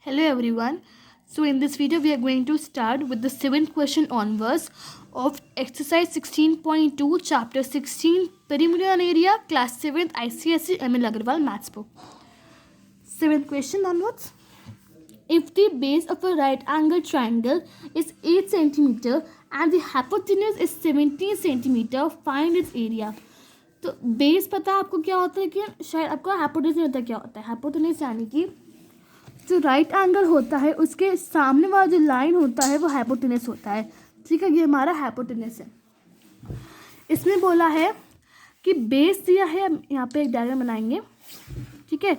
Hello everyone. So in this video we are going to start with the seventh question onwards of exercise 16.2 chapter 16 perimeter and area class 7th ICSE ML Agarwal maths book. Seventh question onwards. If the base of a right angle triangle is 8 cm and the hypotenuse is 17 cm, find its area. तो base पता आपको क्या होता है कि शायद आपको hypotenuse नहीं होता क्या होता है. हाइपोटेन्यूज यानी कि जो राइट एंगल होता है उसके सामने वाला जो लाइन होता है वो हाइपोटेन्यूज होता है. ठीक है, ये हमारा हाइपोटेन्यूज है. इसमें बोला है कि बेस दिया है, यहाँ पे एक डायग्राम बनाएंगे. ठीक है,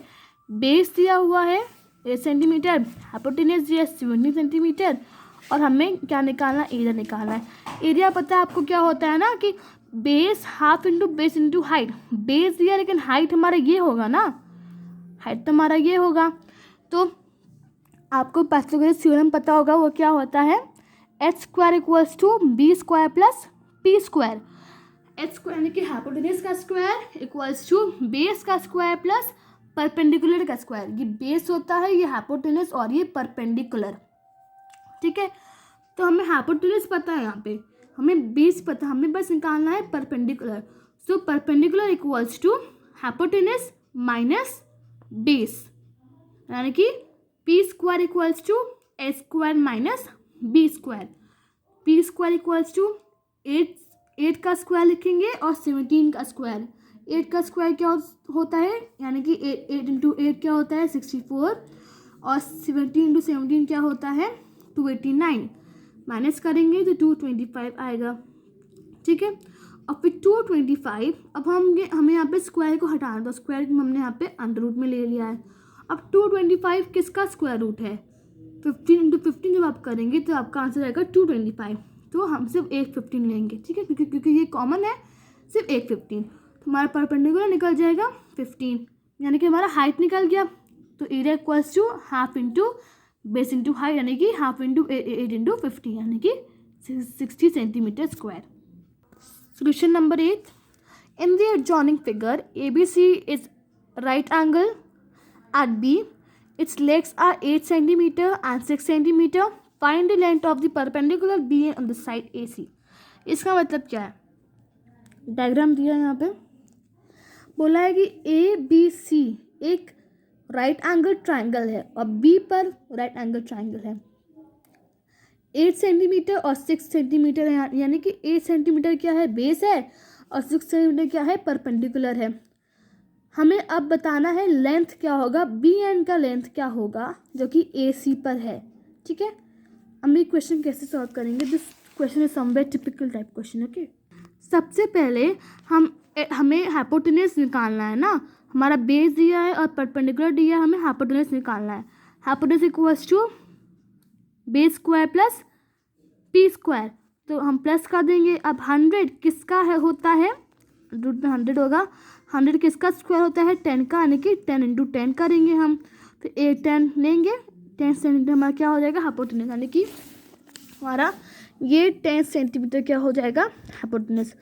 बेस दिया हुआ है 8 सेंटीमीटर, हाइपोटेन्यूज दिया 17 सेंटीमीटर और हमें क्या निकालना, एरिया निकालना है. एरिया पता है आपको क्या होता है ना कि base half into base into height. Base दिया लेकिन हाइट हमारा ये होगा ना, हाइट तो हमारा ये होगा. तो आपको पाइथागोरस थ्योरम पता होगा, वो क्या होता है, H square equals to B square plus P square. H square यानी कि हाइपोटेन्यूज का स्क्वायर इक्वल्स टू बेस का स्क्वायर प्लस परपेंडिकुलर का स्क्वायर. ये बेस होता है, ये हाइपोटेन्यूज और ये परपेंडिकुलर. ठीक है, तो हमें हाइपोटेन्यूज पता है, यहाँ पे हमें बेस पता, हमें बस निकालना है perpendicular. So perpendicular equals to hypotenuse minus base यानी कि P square equals to A square minus B square. P square equals to 8 का स्क्वायर लिखेंगे और 17 का स्क्वायर. 8 का स्क्वायर क्या होता है, यानी कि 8 इंटू 8 क्या होता है 64 और 17 इंटू 17 क्या होता है 289. माइनस करेंगे तो 225 आएगा. ठीक है, और फिर 225. अब हमें यहाँ पे स्क्वायर को हटाना, तो स्क्वायर को हमने यहाँ पे अंडर रूट में ले लिया है. अब 225 किसका स्क्वायर रूट है, 15 इंटू 15 जब आप करेंगे तो आपका आंसर आएगा 225. तो हम सिर्फ एक 15 लेंगे. ठीक है, क्योंकि ये कॉमन है, सिर्फ एक 15. तो हमारा परपेंडिकुलर निकल जाएगा 15, यानी कि हमारा हाइट निकल गया. तो area equals to half into base into height यानी कि हाफ इंटू 8 इंटू 50 यानी कि 60 centimetre square. Solution number 8. In the adjoining figure, ABC is right angle at B. Its legs are 8 cm and 6 cm. Find the length of the perpendicular BN on the side AC. इसका मतलब क्या है, diagram दिया है यहाँ पे. बोला है कि ABC एक राइट एंगल ट्राइंगल है और B पर राइट एंगल ट्राइंगल है. 8 सेंटीमीटर और 6 सेंटीमीटर है, यानी कि 8 सेंटीमीटर क्या है बेस है और 6 सेंटीमीटर क्या है परपेंडिकुलर है. हमें अब बताना है लेंथ क्या होगा, बी एन का लेंथ क्या होगा जो कि ए सी पर है. ठीक है, हम ये क्वेश्चन कैसे सॉल्व करेंगे. This question is somewhere typical type question. Okay, सबसे पहले हमें हाइपोटेन्यूज निकालना है ना. हमारा बेस दिया है और परपेंडिकुलर दिया है, हमें हाइपोटेन्यूज निकालना है. Hypotenuse equals to base square plus P square, तो हम प्लस कर देंगे. अब 100 किसका है होता है, रूट में 100 होगा. 100 किसका स्क्वायर होता है 10 का, यानी कि 10 इंटू 10 करेंगे हम. तो 10 लेंगे, 10 सेंटीमीटर हमारा क्या हो जाएगा हाइपोटेन्यूज, यानी कि हमारा ये 10 सेंटीमीटर क्या हो जाएगा हाइपोटेन्यूज.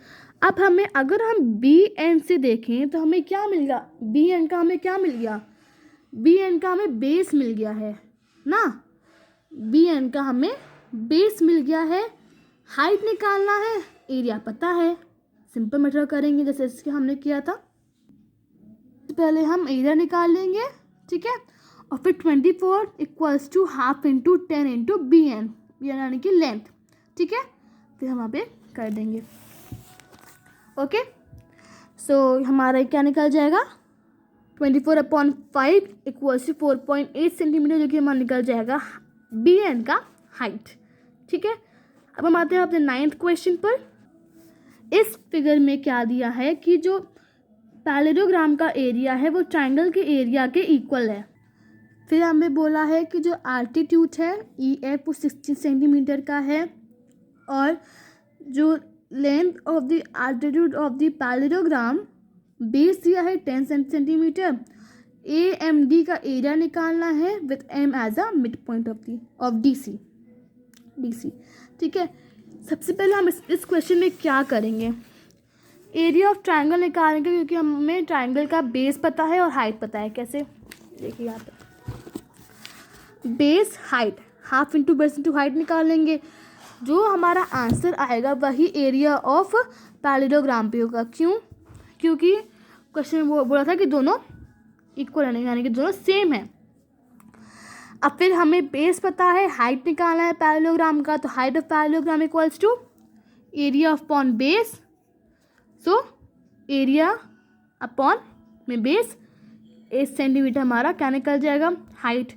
अब हमें अगर हम बी एन से देखें तो हमें क्या मिल गया, बी एन का हमें क्या मिल गया, बी एन का हमें बेस मिल गया है ना. बी एन का हमें बेस मिल गया है. हाइट निकालना है, एरिया पता है, सिंपल मेथड करेंगे जैसे इसके हमने किया था. पहले हम एरिया निकाल लेंगे. ठीक है, और फिर 24 equals to half into 10 into B N यानी कि लेंथ. ठीक है, फिर हम वहाँ पे कर देंगे. ओके, सो हमारा क्या निकल जाएगा 24/5 इक्वल्स टू 4.8 सेंटीमीटर, जो कि हमारा निकल जाएगा बी एन का हाइट. ठीक है, अब हम आते हैं अपने 9th क्वेश्चन पर. इस फिगर में क्या दिया है कि जो पैरेललोग्राम का एरिया है वो ट्राइंगल के एरिया के इक्वल है. फिर हमें बोला है कि जो आल्टीट्यूड है ई एफ वो 60 सेंटीमीटर का है और जो length of the altitude of the parallelogram base दिया है 10 सेंटीमीटर. ए एम डी का एरिया निकालना है with M as a mid point of D C. ठीक है, सबसे पहले हम इस क्वेश्चन में क्या करेंगे, एरिया ऑफ ट्राइंगल निकालेंगे, क्योंकि हमें ट्राइंगल का बेस पता है और हाइट पता है. कैसे, देखिए यहाँ पे base height, half into base into height निकालेंगे, जो हमारा आंसर आएगा वही एरिया ऑफ पैरेललोग्राम पे होगा। क्यों? क्योंकि क्वेश्चन में बोला था कि दोनों इक्वल है, यानी कि दोनों सेम है। अब फिर हमें बेस पता है, हाइट निकालना है पैरेललोग्राम का, तो height of parallelogram equals to area upon base. So area upon में बेस 8 सेंटीमीटर हमारा क्या निकल जाएगा, हाइट।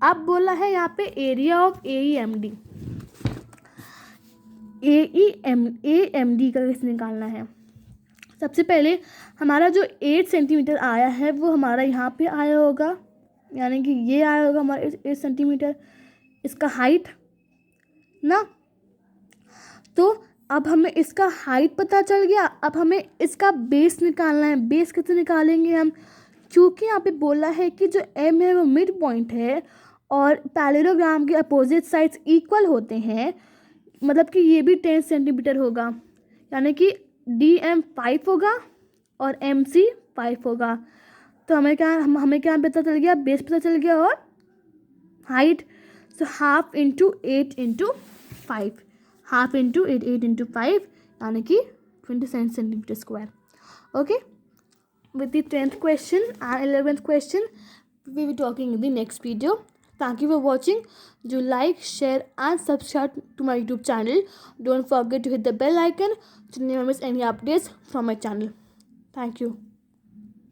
अब बोला है यहाँ पे एरिया ऑफ AEMD, AEMD का कैसे निकालना है। सबसे पहले हमारा जो 8 सेंटीमीटर आया है वो हमारा यहाँ पे आया होगा, यानी कि ये आया होगा हमारा 8 सेंटीमीटर, इसका हाइट ना। तो अब हमें इसका हाइट पता चल गया, अब हमें इसका बेस निकालना है। बेस कैसे निकालेंगे हम, क्योंकि यहाँ पे बोला है कि जो M है वो मिड पॉइंट है और पैरेललोग्राम के अपोजिट साइड्स इक्वल होते हैं, मतलब कि ये भी 10 सेंटीमीटर होगा, यानी कि DM 5 होगा और MC 5 होगा। तो हमें क्या पता चल गया, बेस पता चल गया और height. So half into 8 into 5, half into 8 into 5, यानी कि 27 centimetre square. Okay, with the 10th question and 11th question we will be talking in the next video. Thank you for watching. Do like, share and subscribe to my YouTube channel. Don't forget to hit the bell icon to never miss any updates from my channel. Thank you.